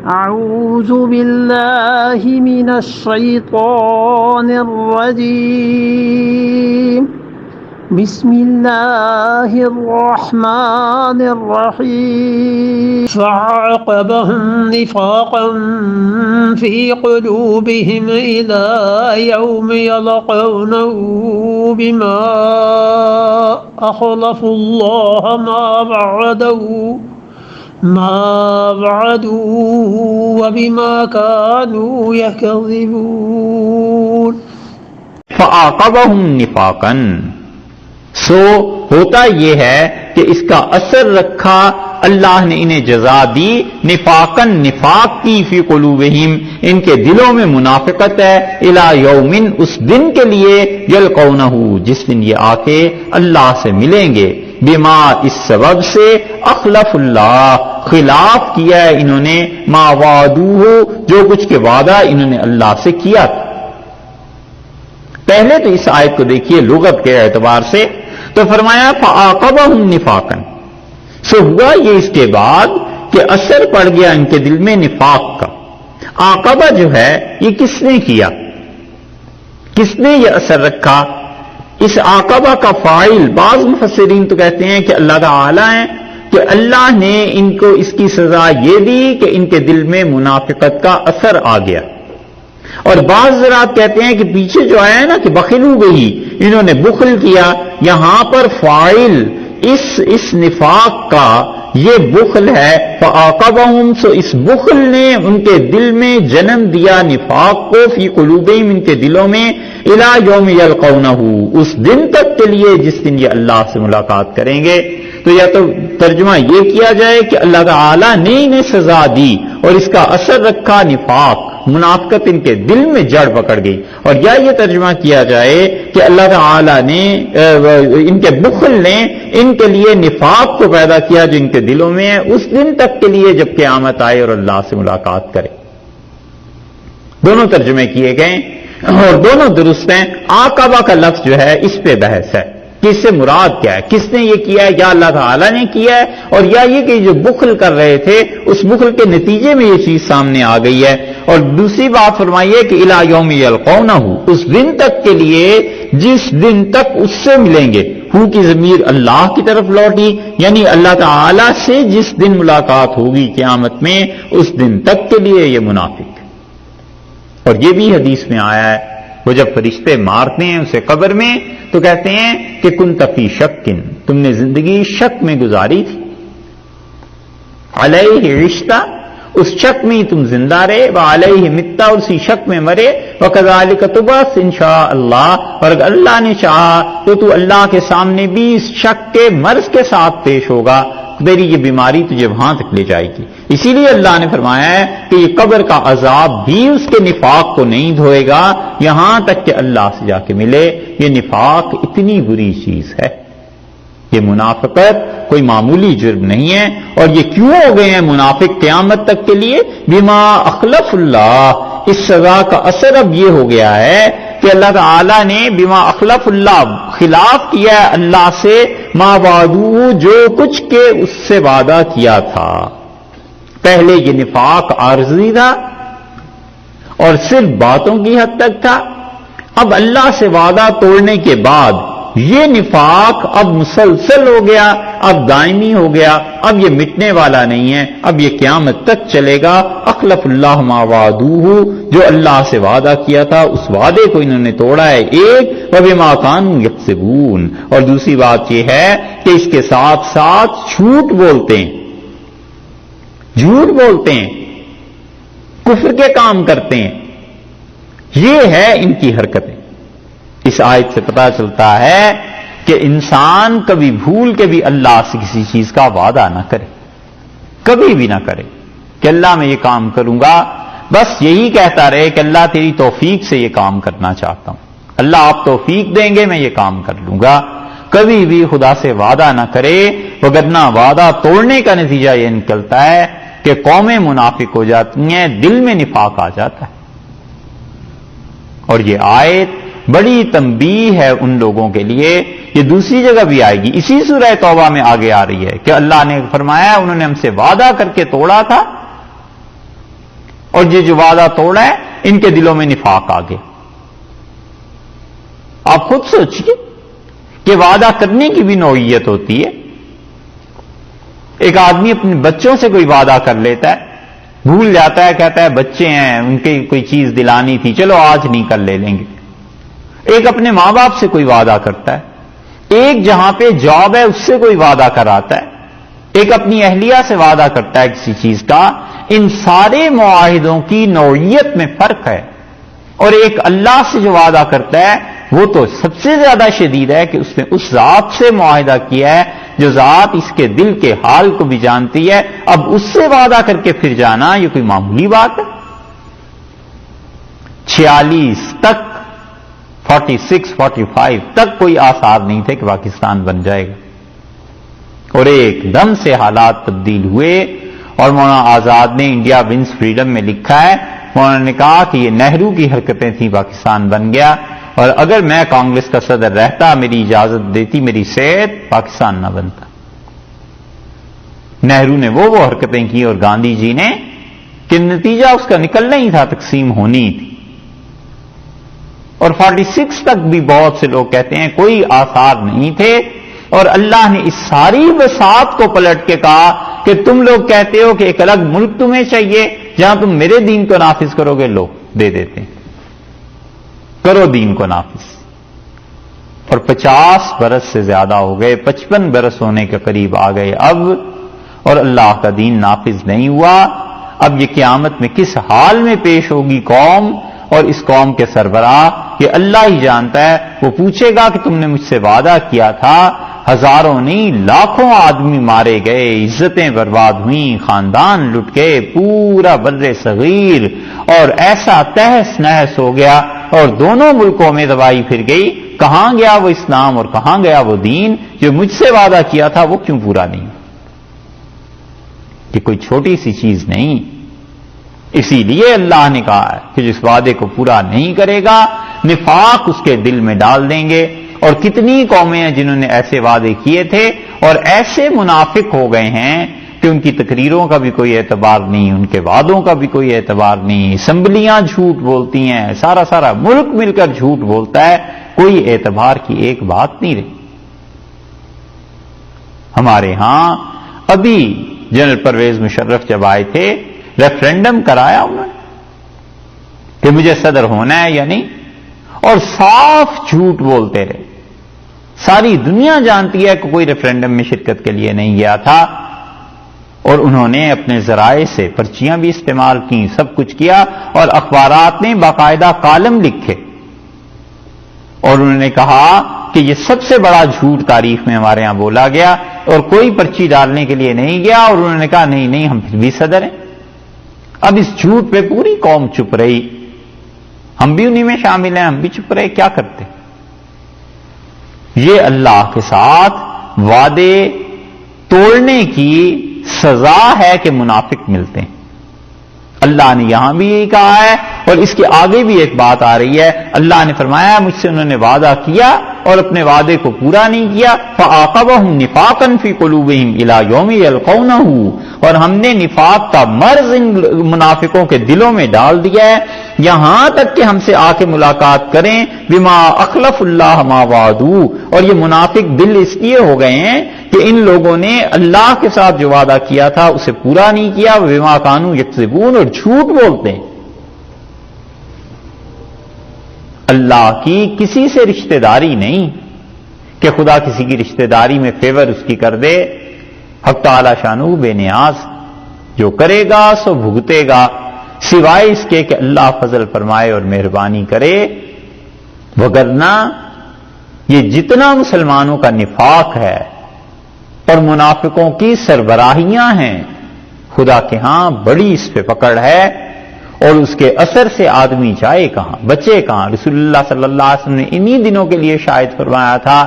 أعوذ بالله من الشيطان الرجيم بسم الله الرحمن الرحيم فعاقبهم نفاقا في قلوبهم إلى يوم يلقونه بما أخلفوا الله ما وعدوا وبما كانوا يكذبون فعاقبهم نفاقا سو ہوتا یہ ہے کہ اس کا اثر رکھا اللہ نے انہیں جزا دی نفاقن نفاق کی فی قلوبہم ان کے دلوں میں منافقت ہے الی یومن اس دن کے لیے یلقونہ جس دن یہ آ کے اللہ سے ملیں گے بما اس سبب سے اخلف اللہ خلاف کیا ہے انہوں نے ما وعدوہ جو کچھ کے وعدہ انہوں نے اللہ سے کیا تھا. پہلے تو اس آیت کو دیکھیے لغت کے اعتبار سے تو فرمایا فعاقبہم نفاقا سو ہوا یہ اس کے بعد کہ اثر پڑ گیا ان کے دل میں نفاق کا. عاقبہ جو ہے یہ کس نے کیا, کس نے یہ اثر رکھا؟ اس عاقبہ کا فاعل بعض مفسرین تو کہتے ہیں کہ اللہ تعالی ہیں کہ اللہ نے ان کو اس کی سزا یہ دی کہ ان کے دل میں منافقت کا اثر آ گیا. اور بعض حضرات کہتے ہیں کہ پیچھے جو آیا ہے نا کہ بخلو گئی انہوں نے بخل کیا, یہاں پر فاعل اس نفاق کا یہ بخل ہے فعاقبہم سو اس بخل نے ان کے دل میں جنم دیا نفاق کو فی قلوبہم ان کے دلوں میں الی یوم یلقونہ اس دن تک کے لیے جس دن یہ اللہ سے ملاقات کریں گے. تو یا تو ترجمہ یہ کیا جائے کہ اللہ تعالی نے انہیں سزا دی اور اس کا اثر رکھا نفاق منافقت ان کے دل میں جڑ پکڑ گئی, اور یا یہ ترجمہ کیا جائے کہ اللہ تعالی نے ان کے بخل نے ان کے لیے نفاق کو پیدا کیا جو ان کے دلوں میں ہے اس دن تک کے لیے جب قیامت آئے اور اللہ سے ملاقات کرے. دونوں ترجمے کیے گئے اور دونوں درست ہیں. عاقبہ کا لفظ جو ہے اس پہ بحث ہے کہ اس سے مراد کیا ہے, کس نے یہ کیا ہے, یا اللہ تعالیٰ نے کیا ہے, اور یا یہ کہ جو بخل کر رہے تھے اس بخل کے نتیجے میں یہ چیز سامنے آ گئی ہے. اور دوسری بات فرمائیے کہ الی یوم یلقونہ اس دن تک کے لیے جس دن تک اس سے ملیں گے. ہو کی ضمیر اللہ کی طرف لوٹی یعنی اللہ تعالیٰ سے جس دن ملاقات ہوگی قیامت میں اس دن تک کے لیے یہ منافق. اور یہ بھی حدیث میں آیا ہے وہ جب فرشتے مارتے ہیں اسے قبر میں تو کہتے ہیں کہ کنت فی شکن تم نے زندگی شک میں گزاری تھی, علیہ رشتہ اس شک میں تم زندہ رہے, وعلیہ متا اسی شک میں مرے, وکذالک تبعث انشاء اللہ اور اگر اللہ نے چاہا تو اللہ کے سامنے بھی اس شک کے مرض کے ساتھ پیش ہوگا, تیری یہ بیماری تجھے وہاں تک لے جائے گی. اسی لیے اللہ نے فرمایا ہے کہ یہ قبر کا عذاب بھی اس کے نفاق کو نہیں دھوئے گا یہاں تک کہ اللہ سے جا کے ملے. یہ نفاق اتنی بری چیز ہے, یہ منافقت کوئی معمولی جرم نہیں ہے. اور یہ کیوں ہو گئے ہیں منافق قیامت تک کے لیے؟ بما اخلف اللہ اس سزا کا اثر اب یہ ہو گیا ہے کہ اللہ تعالی نے بما اخلف اللہ خلاف کیا ہے اللہ سے ما وعدوہ جو کچھ کے اس سے وعدہ کیا تھا. پہلے یہ نفاق عارضی تھا اور صرف باتوں کی حد تک تھا, اب اللہ سے وعدہ توڑنے کے بعد یہ نفاق اب مسلسل ہو گیا, اب دائمی ہو گیا, اب یہ مٹنے والا نہیں ہے, اب یہ قیامت تک چلے گا. اخلف اللہ ما وعدوہ جو اللہ سے وعدہ کیا تھا اس وعدے کو انہوں نے توڑا ہے ایک, وبما كانوا یکسبون اور دوسری بات یہ ہے کہ اس کے ساتھ ساتھ جھوٹ بولتے ہیں, کفر کے کام کرتے ہیں. یہ ہے ان کی حرکتیں. اس آیت سے پتہ چلتا ہے کہ انسان کبھی بھول کے بھی اللہ سے کسی چیز کا وعدہ نہ کرے, کبھی بھی نہ کرے کہ اللہ میں یہ کام کروں گا, بس یہی کہتا رہے کہ اللہ تیری توفیق سے یہ کام کرنا چاہتا ہوں, اللہ آپ توفیق دیں گے میں یہ کام کر لوں گا. کبھی بھی خدا سے وعدہ نہ کرے, وگرنہ وعدہ توڑنے کا نتیجہ یہ نکلتا ہے کہ قومیں منافق ہو جاتی ہیں, دل میں نفاق آ جاتا ہے. اور یہ آیت بڑی تنبیہ ہے ان لوگوں کے لیے. یہ دوسری جگہ بھی آئے گی, اسی سورہ توبہ میں آگے آ رہی ہے کہ اللہ نے فرمایا انہوں نے ہم سے وعدہ کر کے توڑا تھا اور یہ جو وعدہ توڑا ہے ان کے دلوں میں نفاق آ گیا۔ آپ خود سوچئے کہ وعدہ کرنے کی بھی نوعیت ہوتی ہے۔ ایک آدمی اپنے بچوں سے کوئی وعدہ کر لیتا ہے، بھول جاتا ہے، کہتا ہے بچے ہیں ان کی کوئی چیز دلانی تھی، چلو آج نہیں کل لے لیں گے۔ ایک اپنے ماں باپ سے کوئی وعدہ کرتا ہے، ایک جہاں پہ جاب ہے اس سے کوئی وعدہ کراتا ہے، ایک اپنی اہلیہ سے وعدہ کرتا ہے کسی چیز کا۔ ان سارے معاہدوں کی نوعیت میں فرق ہے، اور ایک اللہ سے جو وعدہ کرتا ہے وہ تو سب سے زیادہ شدید ہے کہ اس نے اس ذات سے معاہدہ کیا ہے جو ذات اس کے دل کے حال کو بھی جانتی ہے۔ اب اس سے وعدہ کر کے پھر جانا یہ کوئی معمولی بات ہے؟ 46 تک 46 45 تک کوئی آثار نہیں تھے کہ پاکستان بن جائے گا، اور ایک دم سے حالات تبدیل ہوئے۔ اور مولانا آزاد نے انڈیا ونز فریڈم میں لکھا ہے، مولانا نے کہا کہ یہ نہرو کی حرکتیں تھیں، پاکستان بن گیا، اور اگر میں کانگریس کا صدر رہتا، میری اجازت دیتی، میری صحت، پاکستان نہ بنتا۔ نہرو نے وہ حرکتیں کی اور گاندھی جی نے، کہ نتیجہ اس کا نکلنا ہی تھا، تقسیم ہونی تھی۔ اور 46 تک بھی بہت سے لوگ کہتے ہیں کوئی آثار نہیں تھے، اور اللہ نے اس ساری بساط کو پلٹ کے کہا کہ تم لوگ کہتے ہو کہ ایک الگ ملک تمہیں چاہیے جہاں تم میرے دین کو نافذ کرو گے، لو دے دیتے ہیں، کرو دین کو نافذ۔ اور 50 برس سے زیادہ ہو گئے، 55 برس ہونے کے قریب آ گئے اب، اور اللہ کا دین نافذ نہیں ہوا۔ اب یہ قیامت میں کس حال میں پیش ہوگی قوم، اور اس قوم کے سربراہ یہ اللہ ہی جانتا ہے۔ وہ پوچھے گا کہ تم نے مجھ سے وعدہ کیا تھا، ہزاروں نہیں لاکھوں آدمی مارے گئے، عزتیں برباد ہوئیں، خاندان لٹ گئے، پورا بر صغیر اور ایسا تہس نہس ہو گیا، اور دونوں ملکوں میں تباہی پھر گئی۔ کہاں گیا وہ اسلام اور کہاں گیا وہ دین جو مجھ سے وعدہ کیا تھا، وہ کیوں پورا نہیں؟ یہ کوئی چھوٹی سی چیز نہیں۔ اسی لیے اللہ نے کہا ہے کہ جس وعدے کو پورا نہیں کرے گا، نفاق اس کے دل میں ڈال دیں گے۔ اور کتنی قومیں ہیں جنہوں نے ایسے وعدے کیے تھے اور ایسے منافق ہو گئے ہیں کہ ان کی تقریروں کا بھی کوئی اعتبار نہیں، ان کے وعدوں کا بھی کوئی اعتبار نہیں، اسمبلیاں جھوٹ بولتی ہیں، سارا ملک مل کر جھوٹ بولتا ہے، کوئی اعتبار کی ایک بات نہیں رہی۔ ہمارے ہاں ابھی جنرل پرویز مشرف جب آئے تھے، ریفرینڈم کرایا انہوں نے کہ مجھے صدر ہونا ہے یا نہیں، اور صاف جھوٹ بولتے رہے۔ ساری دنیا جانتی ہے کہ کوئی ریفرینڈم میں شرکت کے لیے نہیں گیا تھا، اور انہوں نے اپنے ذرائع سے پرچیاں بھی استعمال کی، سب کچھ کیا، اور اخبارات نے باقاعدہ کالم لکھے، اور انہوں نے کہا کہ یہ سب سے بڑا جھوٹ تاریخ میں ہمارے ہاں بولا گیا، اور کوئی پرچی ڈالنے کے لیے نہیں گیا، اور انہوں نے کہا نہیں ہم پھر بھی صدر ہیں۔ اب اس جھوٹ پہ پوری قوم چپ رہی، ہم بھی انہی میں شامل ہیں، ہم بھی چپ رہے، کیا کرتے؟ یہ اللہ کے ساتھ وعدے توڑنے کی سزا ہے کہ منافق ملتے ہیں۔ اللہ نے یہاں بھی یہی کہا ہے، اور اس کے آگے بھی ایک بات آ رہی ہے۔ اللہ نے فرمایا مجھ سے انہوں نے وعدہ کیا اور اپنے وعدے کو پورا نہیں کیا، فَعَاقَبَهُمْ نِفَاقًا فِي قُلُوبِهِمْ إِلَى يَوْمِ يَلْقَوْنَهُ، اور ہم نے نفاق کا مرض ان منافقوں کے دلوں میں ڈال دیا ہے، یہاں تک کہ ہم سے آ کے ملاقات کریں، بِمَا أَخْلَفُ اللَّهَ مَا وَعَدُوا، اور یہ منافق دل اس لیے ہو گئے ہیں کہ ان لوگوں نے اللہ کے ساتھ جو وعدہ کیا تھا اسے پورا نہیں کیا، بِمَا كَانُوا يَكْذِبُونَ، اور جھوٹ بولتے ہیں۔ اللہ کی کسی سے رشتہ داری نہیں کہ خدا کسی کی رشتہ داری میں فیور اس کی کر دے، حق تعالی شانہ بے نیاز، جو کرے گا سو بھگتے گا، سوائے اس کے کہ اللہ فضل فرمائے اور مہربانی کرے، وگرنہ یہ جتنا مسلمانوں کا نفاق ہے اور منافقوں کی سربراہیاں ہیں، خدا کے ہاں بڑی اس پہ پکڑ ہے، اور اس کے اثر سے آدمی جائے کہاں، بچے کہاں۔ رسول اللہ صلی اللہ علیہ وسلم نے انہی دنوں کے لیے شاہد فرمایا تھا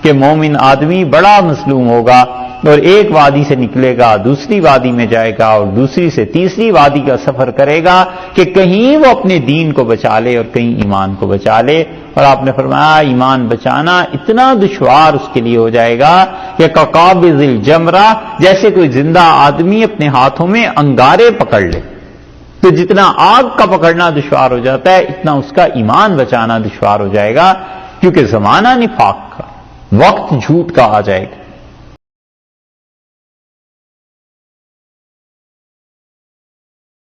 کہ مومن آدمی بڑا مظلوم ہوگا، اور ایک وادی سے نکلے گا دوسری وادی میں جائے گا، اور دوسری سے تیسری وادی کا سفر کرے گا کہ کہیں وہ اپنے دین کو بچا لے اور کہیں ایمان کو بچا لے۔ اور آپ نے فرمایا ایمان بچانا اتنا دشوار اس کے لیے ہو جائے گا کہ کقابض الجمرہ، جیسے کوئی زندہ آدمی اپنے ہاتھوں میں انگارے پکڑ لے، تو جتنا آگ کا پکڑنا دشوار ہو جاتا ہے اتنا اس کا ایمان بچانا دشوار ہو جائے گا، کیونکہ زمانہ نفاق کا، وقت جھوٹ کا آ جائے گا۔